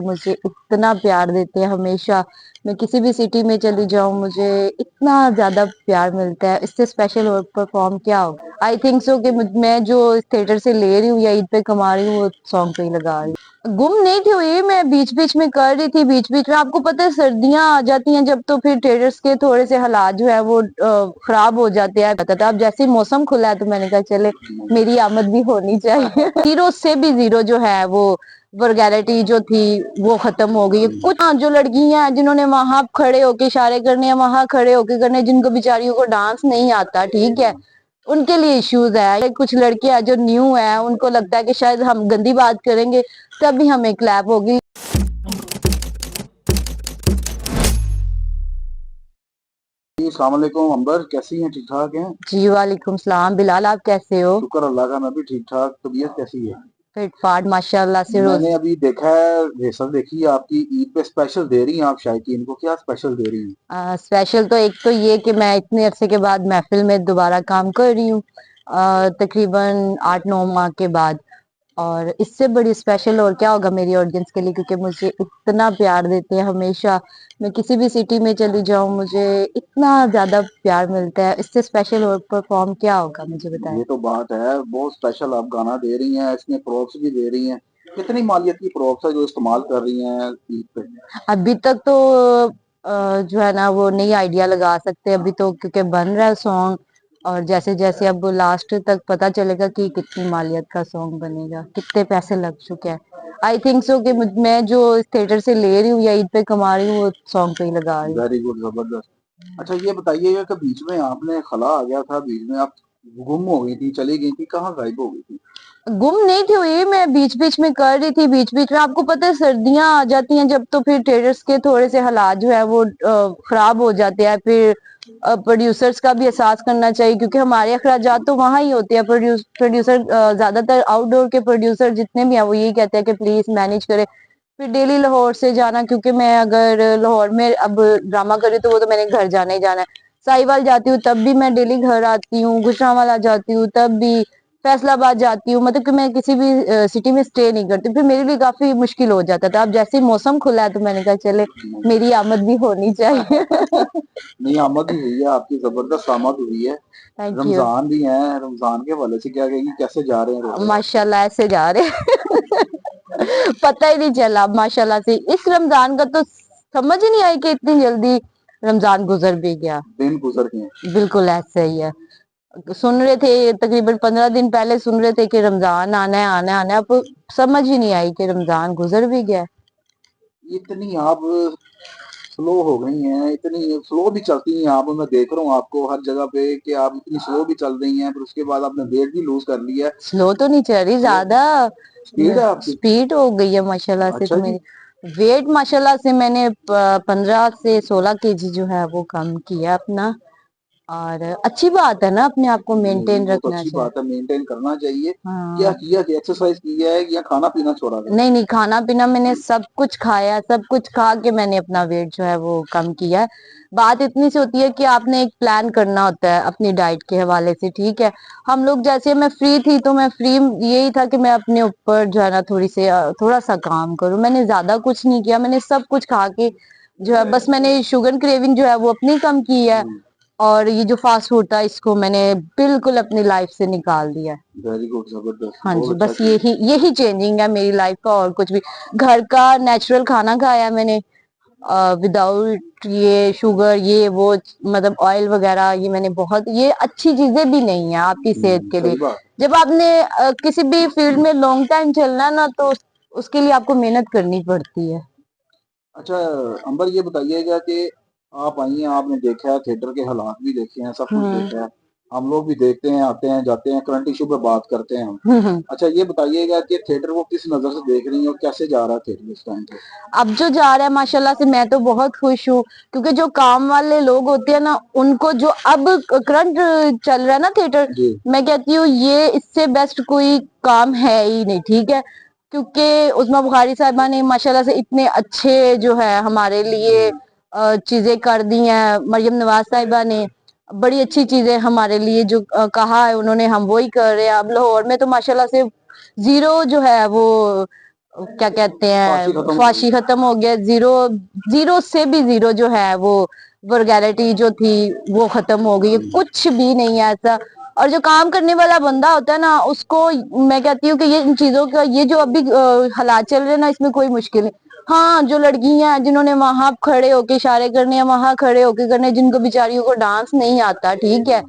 मुझे इतना प्यार देते हैं हमेशा। मैं किसी भी सिटी में चली जाऊं, मुझे इतना ज्यादा प्यार मिलता है। इससे स्पेशल और परफॉर्म क्या हो। आई थिंक सो कि मैं जो थिएटर से ले रही हूँ या ईद पे कमा रही हूँ, वो सॉन्ग पे ही लगा रही हूँ। गुम नहीं थी हुई, मैं बीच बीच में कर रही थी। बीच बीच में आपको पता है सर्दियां आ जाती हैं जब, तो फिर थिएटर्स के थोड़े से हालात जो है वो खराब हो जाते हैं। पता था अब जैसे ही मौसम खुला है तो मैंने कहा चले मेरी आमद भी होनी चाहिए। जीरो से भी जीरो जो है वो वर्गैलिटी जो थी वो खत्म हो गई है। कुछ जो लड़कियां हैं जिन्होंने वहां खड़े होके इशारे करने हैं, वहां खड़े होके करने, जिनको बेचारियों को डांस नहीं आता, ठीक है, उनके लिए इश्यूज है। कुछ लड़कियां जो न्यू है, उनको लगता है कि शायद हम गंदी बात करेंगे तभी हमें क्लैप होगी। जी अस्सलाम वालेकुम अंबर, कैसी हैं? ठीक ठाक हैं? जी वालेकुम सलाम बिलाल, आप कैसे हो? शुक्र अल्लाह का, मैं भी ठीक ठाक। तबीयत कैसी है? फिट फाट माशाल्लाह से रोज। मैंने अभी देखा है, रिहर्सल देखी है आपकी। ईद पे स्पेशल दे रही हैं आप शायकीन को, क्या स्पेशल दे रही हैं? स्पेशल तो एक तो ये कि मैं इतने अरसे के बाद महफिल में दोबारा काम कर रही हूँ, तकरीबन 8-9 माह के बाद। और इससे बड़ी स्पेशल और क्या होगा मेरी ऑडियंस के लिए, क्योंकि मुझे इतना प्यार देते हैं हमेशा। मैं किसी भी सिटी में चली जाऊं, मुझे इतना ज्यादा प्यार मिलता है। इससे स्पेशल और परफॉर्म क्या होगा, मुझे बताएं। ये तो बात है, बहुत स्पेशल आप गाना दे रही हैं, इसमें प्रॉप्स भी दे रही हैं। कितनी मालियत की प्रॉप्स है जो इस्तेमाल कर रही हैं ईद पे? अभी तक तो जो है ना वो नहीं आइडिया लगा सकते अभी तो, क्योंकि बन रहा है सॉन्ग। और जैसे जैसे अब लास्ट तक पता चलेगा कि कितनी मालियत का सॉन्ग बनेगा, कितने पैसे लग चुके हैं। आई थिंक सो कि मैं जो थिएटर से ले रही हूँ या ईद पे कमा रही हूँ, वो सॉन्ग पे ही लगा रही हूँ। वेरी गुड, जबरदस्त। अच्छा ये बताइएगा कि बीच में आपने खला आ गया था, बीच में आप गुम हो गई थी, चली गई थी, कहाँ गायब हो गई थी? गुम नहीं थी हुई, मैं बीच बीच में कर रही थी। बीच बीच में आपको पता है सर्दियां आ जाती हैं जब, तो फिर थिएटर्स के थोड़े से हालात जो है वो खराब हो जाते हैं। फिर प्रोड्यूसर्स का भी एहसास करना चाहिए, क्योंकि हमारे अखराजात तो वहां ही होते हैं। प्रोड्यूसर ज्यादातर आउटडोर के प्रोड्यूसर जितने भी हैं वो यही कहते हैं कि प्लीज मैनेज करें। फिर डेली लाहौर से जाना, क्योंकि मैं अगर लाहौर में अब ड्रामा कर रही हूँ तो वो तो मैंने घर जाना ही जाना है। साहिवाल जाती हूँ तब भी मैं डेली घर आती हूँ, गुजरांवाला जाती हूँ तब भी, फैसलाबाद जाती हूँ। मतलब कि मैं किसी भी सिटी में स्टे नहीं करती, फिर मेरे लिए काफी मुश्किल हो जाता था। अब जैसे ही मौसम खुला है तो मैंने कहा चले मेरी आमद भी होनी चाहिए। नहीं, आमद ही हुई है आपकी, जबरदस्त आमद हुई है। Thank you. रमजान भी है, रमजान के हवाले से क्या कहेगी, कैसे जा रहे हैं रोजे आपके? माशाल्लाह ऐसे जा रहे। पता ही नहीं चला माशाल्लाह से। इस रमजान का तो समझ ही नहीं आई कि इतनी जल्दी रमजान गुजर भी गया। दिन गुजर गए हैं। बिल्कुल ऐसे ही है। सुन रहे थे तकरीबन 15 दिन पहले, सुन रहे थे कि रमजान आना है आना है आना है। अब समझ ही नहीं आई कि रमजान गुजर भी गया। इतनी आप स्लो हो गई हैं, इतनी स्लो भी चलती हैं आप। मैं देख रहा हूँ आपको हर जगह पे कि आप इतनी स्लो भी चल रही हैं, फिर उसके बाद आपने वेट भी लूज कर लिया है। स्लो तो नहीं चल रही, स्लो ज्यादा स्पीड है आपकी? स्पीड हो गई है माशाल्लाह से। अच्छा तो जी। मेरी वेट माशाल्लाह से मैंने 15 से 16 केजी जो है वो कम किया अपना। और अच्छी बात है ना, अपने आप को नहीं, मेंटेन बहुत रखना अच्छी चाहिए। बात है, मेंटेन करना चाहिए। क्या हाँ। किया कि एक्सरसाइज की है या खाना पीना छोड़ा था? नहीं नहीं, खाना पीना मैंने सब कुछ खाया, सब कुछ खा के मैंने अपना वेट जो है वो कम किया है। बात इतनी सी होती है कि आपने एक प्लान करना होता है अपनी डाइट के हवाले से, ठीक है। हम लोग जैसे, मैं फ्री थी तो मैं फ्री यही था कि मैं अपने ऊपर जो है ना थोड़ा सा काम करूं। मैंने ज्यादा कुछ नहीं किया, मैंने सब कुछ खा के जो है बस मैंने शुगर क्रेविंग जो है वो अपनी कम की है। और ये जो फास्ट फूड था इसको मैंने बिल्कुल अपनी लाइफ से निकाल दिया है। वेरी गुड, जबरदस्त, हाँ जी, बहुत अच्छा बस किया। यही यही चेंजिंग है मेरी लाइफ का, और कुछ भी। घर का नेचुरल खाना खाया मैंने, विदाउट ये शुगर ये वो, मतलब ऑयल वगैरह। ये मैंने बहुत, ये अच्छी चीजें भी नहीं है आपकी सेहत के लिए। सही बात। जब आपने किसी भी फील्ड में लॉन्ग टाइम चलना है ना, तो उसके लिए आपको मेहनत करनी पड़ती है। अच्छा अंबर, ये बताइएगा कि आप आई हैं, आपने देखा है थिएटर के हालात भी देखे हैं, सब कुछ हम्म देखा है। हम लोग भी देखते हैं, आते हैं जाते हैं, करंट इशू पे बात करते हैं हम। हम्म। अच्छा ये बताइएगा कि थिएटर वो किस नजर से देख रही हैं और कैसे जा रहा है थिएटर इस टाइम पे? अब जो जा रहा है माशाल्लाह से मैं तो बहुत खुश हूँ, क्योंकि जो काम वाले लोग होते हैं ना, उनको जो अब करंट चल रहा है ना थिएटर, जी। मैं कहती हूँ ये इससे बेस्ट कोई काम है ही नहीं, ठीक है। क्योंकि उस्मा बुखारी साहिबा ने माशाल्लाह से इतने अच्छे जो है हमारे लिए चीजें कर दी हैं। मरियम नवाज साहिबा ने बड़ी अच्छी चीजें हमारे लिए जो कहा है उन्होंने, हम वही कर रहे हैं। अब लाहौर में तो माशाल्लाह से जीरो जो है वो क्या कहते फांसी हैं, खत्म हो फांसी गई। खत्म हो गया, जीरो, जीरो से भी जीरो जो है वो वल्गैरिटी जो थी वो खत्म हो गई है, कुछ भी नहीं है ऐसा। और जो काम करने वाला बंदा होता है ना, उसको मैं कहती हूँ कि ये इन चीजों का, ये जो अभी हालात चल रहे हैं ना, इसमें कोई मुश्किल नहीं। हाँ, जो लड़कियां हैं जिन्होंने वहां खड़े होके इशारे करने हैं, वहां खड़े होके करने, जिनको बेचारियों को डांस नहीं आता, ठीक है,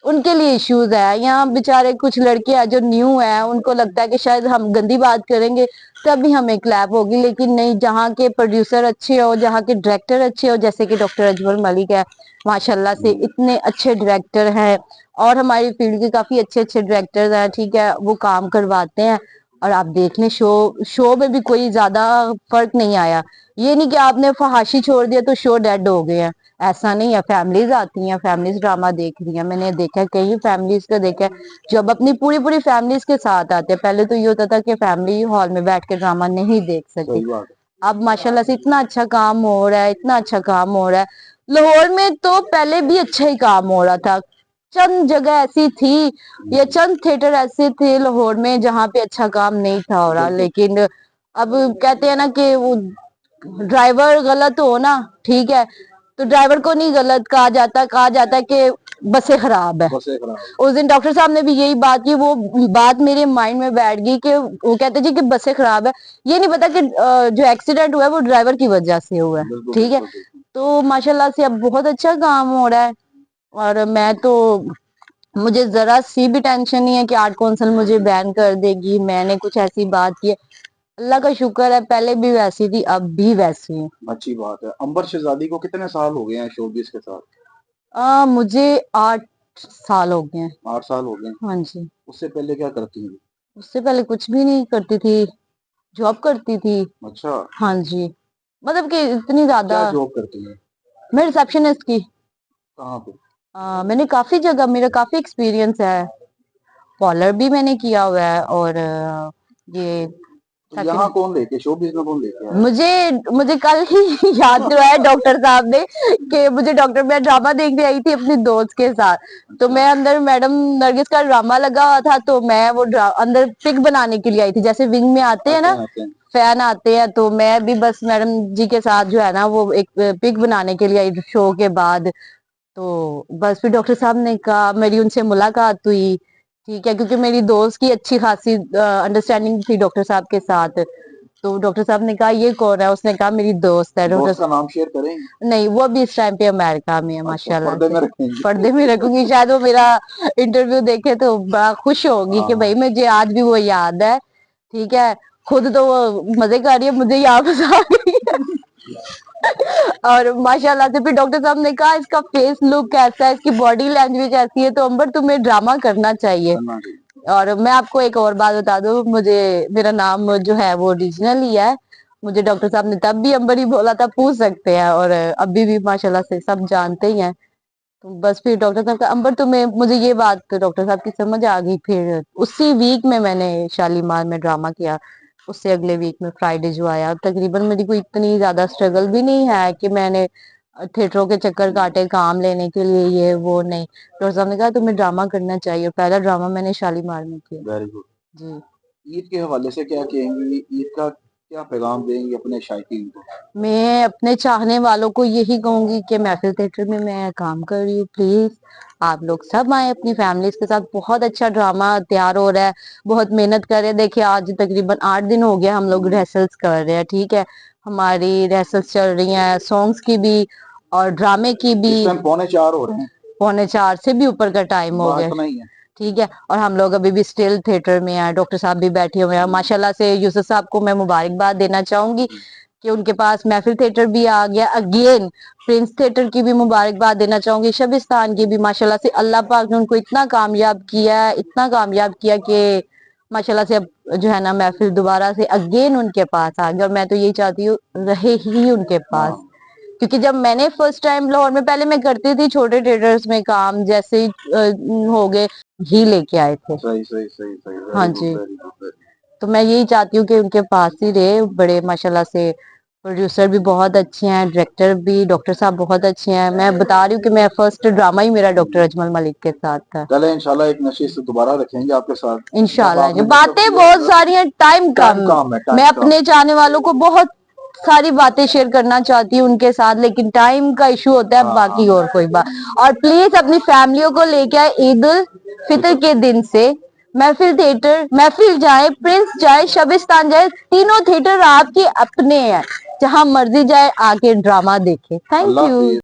उनके लिए इश्यूज है। यहाँ बेचारे कुछ लड़के हैं जो न्यू है, उनको लगता है कि शायद हम गंदी बात करेंगे तभी हमें क्लैप होगी, लेकिन नहीं, जहाँ के प्रोड्यूसर अच्छे हो, जहाँ के डायरेक्टर अच्छे हो, जैसे कि डॉक्टर अजमल मलिक है, माशाल्लाह से इतने अच्छे डायरेक्टर हैं, और हमारी फील्ड के काफी अच्छे अच्छे डायरेक्टर्स हैं, ठीक है, वो काम करवाते हैं। और आप देख लें, शो शो में भी कोई ज्यादा फर्क नहीं आया। ये नहीं कि आपने फहाशी छोड़ दिया तो शो डेड हो गए हैं, ऐसा नहीं है। फैमिलीज आती हैं, फैमिलीज ड्रामा देख रही हैं, मैंने देखा है, कई फैमिलीज का देखा है जो अब अपनी पूरी पूरी फैमिलीज के साथ आते हैं। पहले तो ये होता था कि फैमिली हॉल में बैठ के ड्रामा नहीं देख सकती। सही बात है। अब माशाल्लाह से इतना अच्छा काम हो रहा है, इतना अच्छा काम हो रहा है। लाहौर में तो पहले भी अच्छा ही काम हो रहा था, चंद जगह ऐसी थी या चंद थिएटर ऐसे थे लाहौर में जहाँ पे अच्छा काम नहीं था हो रहा, बिल्कुल। लेकिन अब कहते हैं ना कि वो ड्राइवर गलत हो ना, ठीक है, तो ड्राइवर को नहीं गलत कहा जाता है कि बसें खराब है। बसें खराब। उस दिन डॉक्टर साहब ने भी यही बात की, वो बात मेरे माइंड में बैठ गई कि वो कहते जी कि बसें खराब है, ये नहीं पता कि जो एक्सीडेंट हुआ है वो ड्राइवर की वजह से हुआ है, बिल्कुल ठीक है। बिल्कुल बिल्कुल। तो माशाल्लाह से अब बहुत अच्छा काम हो रहा है, और मैं तो, मुझे जरा सी भी टेंशन नहीं है कि आर्ट कौंसिल मुझे बैन कर देगी, मैंने कुछ ऐसी बात की है। अल्लाह का शुक्र है, पहले भी वैसी थी, अब भी वैसी हूँ। अच्छी बात है। अंबर शहजादी को कितने साल हो गए हैं शोबिस के साथ? मुझे 8 साल हो गए हैं। 8 साल हो गए हैं। हाँ जी। उससे पहले क्या करती हैं? उससे पहले कुछ भी नहीं करती थी, जॉब करती थी। अच्छा। हाँ जी, मतलब कि इतनी क्या ज्यादा, जॉब करती हैं? मैं रिसेप्शनिस्ट की। कहाँ पे? मैंने काफी जगह, मेरा काफी एक्सपीरियंस है, पार्लर भी मैंने किया हुआ है, और ये तो यहाँ सेकंड, कौन लेके, शोबिस में कौन लेके आया? मुझे मुझे कल ही याद दिलाया डॉक्टर साहब ने कि मुझे डॉक्टर, मैं ड्रामा देखने आई थी अपनी दोस्त के साथ, तो अच्छा। मैं अंदर, मैडम नरगिस का ड्रामा लगा हुआ था, तो मैं वो अंदर पिक बनाने के लिए आई थी, जैसे विंग में आते हैं ना, आते हैं। फैन आते हैं, तो मैं भी बस मैडम जी के साथ जो है ना वो एक पिक बनाने के लिए आई शो के बाद। तो बस फिर डॉक्टर साहब ने कहा, मेरी उनसे मुलाकात हुई, ठीक है, क्योंकि मेरी दोस्त की अच्छी खासी अंडरस्टैंडिंग थी डॉक्टर साहब के साथ। तो डॉक्टर साहब ने कहा ये कौन है, उसने कहा मेरी दोस्त है। डॉक्टर, दोस्त का नाम शेयर करें? नहीं, वो अभी इस टाइम पे अमेरिका में है, अच्छा, माशाल्लाह पर्दे से। में रखेंगे। पर्दे में रखूंगी, शायद वो मेरा इंटरव्यू देखे तो बड़ा खुश होगी कि भाई हाँ। मुझे आज भी वो याद है, ठीक है। खुद तो वो मजे कर रही है, मुझे याद आ गई है। और माशाल्लाह से फिर डॉक्टर साहब ने कहा इसका फेस लुक कैसा है, इसकी बॉडी लैंग्वेज ऐसी है, तो अंबर तुम्हें ड्रामा करना चाहिए। करना चाहिए। और मैं आपको एक और बात बता दूं, मुझे, मेरा नाम जो है वो ओरिजिनल ही है, मुझे डॉक्टर साहब ने तब भी अंबर ही बोला था, पूछ सकते हैं, और अभी भी माशाल्लाह से सब जानते ही हैं। तो बस फिर डॉक्टर साहब का अंबर, तुम्हें, मुझे ये बात डॉक्टर साहब की समझ आ गई, फिर उसी वीक में मैंने शालीमार में ड्रामा किया। उससे अगले वीक में फ्राइडे जो आया, तकरीबन मेरी कोई इतनी ज्यादा स्ट्रगल भी नहीं है कि मैंने थिएटरों के चक्कर काटे काम लेने के लिए, ये वो नहीं। डॉक्टर साहब ने कहा तुम्हें ड्रामा करना चाहिए, पहला ड्रामा मैंने शालीमार में किया। Very good. जी। ईद के हवाले से क्या कहेंगी? ईद का क्या पैगाम देंगी अपने शायकीन को? मैं अपने चाहने वालों को यही कहूंगी कि महफिल थिएटर में मैं काम कर रही हूँ, प्लीज आप लोग सब आए अपनी फैमिलीज के साथ। बहुत अच्छा ड्रामा तैयार हो रहा है, बहुत मेहनत कर रहे हैं। देखिए आज तकरीबन 8 दिन हो गया हम लोग रिहर्सल्स कर रहे हैं, ठीक है, हमारी रिहर्सल्स चल रही हैं सॉन्ग्स की भी और ड्रामे की भी। इस टाइम 3:45 हो रहे हैं। 3:45 से भी ऊपर का टाइम हो बात गया, इतना ही है। ठीक है। और हम लोग अभी भी स्टिल थिएटर में हैं, डॉक्टर साहब भी बैठे हुए हैं, माशाल्लाह से यूसुफ साहब को मैं मुबारकबाद देना चाहूंगी कि उनके पास महफिल थिएटर भी आ गया अगेन। प्रिंस थिएटर की भी मुबारकबाद देना चाहूंगी, शबिस्तान की भी, माशाल्लाह से अल्लाह पाक ने उनको इतना कामयाब किया, इतना कामयाब किया कि माशाल्लाह से अब जो है ना महफिल दोबारा से अगेन उनके पास आ गया, और मैं तो यही चाहती हूँ रहे ही उनके पास। हाँ। क्योंकि जब मैंने फर्स्ट टाइम लाहौर में, पहले मैं करती थी छोटे थिएटर्स में काम, जैसे ही हो गए ही लेके आए थे। सही सही सही सही। हाँ वेरी गुड जी। Very good. तो मैं यही चाहती हूँ कि उनके पास ही रहे, बड़े माशाल्लाह से प्रोड्यूसर भी बहुत अच्छे हैं, डायरेक्टर भी, डॉक्टर साहब बहुत अच्छे हैं। मैं बता रही हूँ कि मैं फर्स्ट ड्रामा ही मेरा डॉक्टर अजमल मलिक के साथ था। चले इंशाल्लाह एक नशे से दोबारा रखेंगे आपके साथ। जब इंशाल्लाह आपने बातें मतलब बहुत सारी हैं, टाइम टाइम कम। कम है, टाइम मैं कम। अपने चाहने वालों को बहुत सारी बातें शेयर करना चाहती हूँ उनके साथ, लेकिन टाइम का इशू होता है, हाँ, बाकी हाँ। और कोई बात। और प्लीज अपनी फैमिलियों को लेके आए ईद उल फितर के दिन से। महफिल थिएटर, महफिल जाए, प्रिंस जाए, शबिस्तान जाए, तीनों थिएटर आपके अपने हैं। जहां मर्जी जाए आके ड्रामा देखे। Thank Allah you. हाफिज।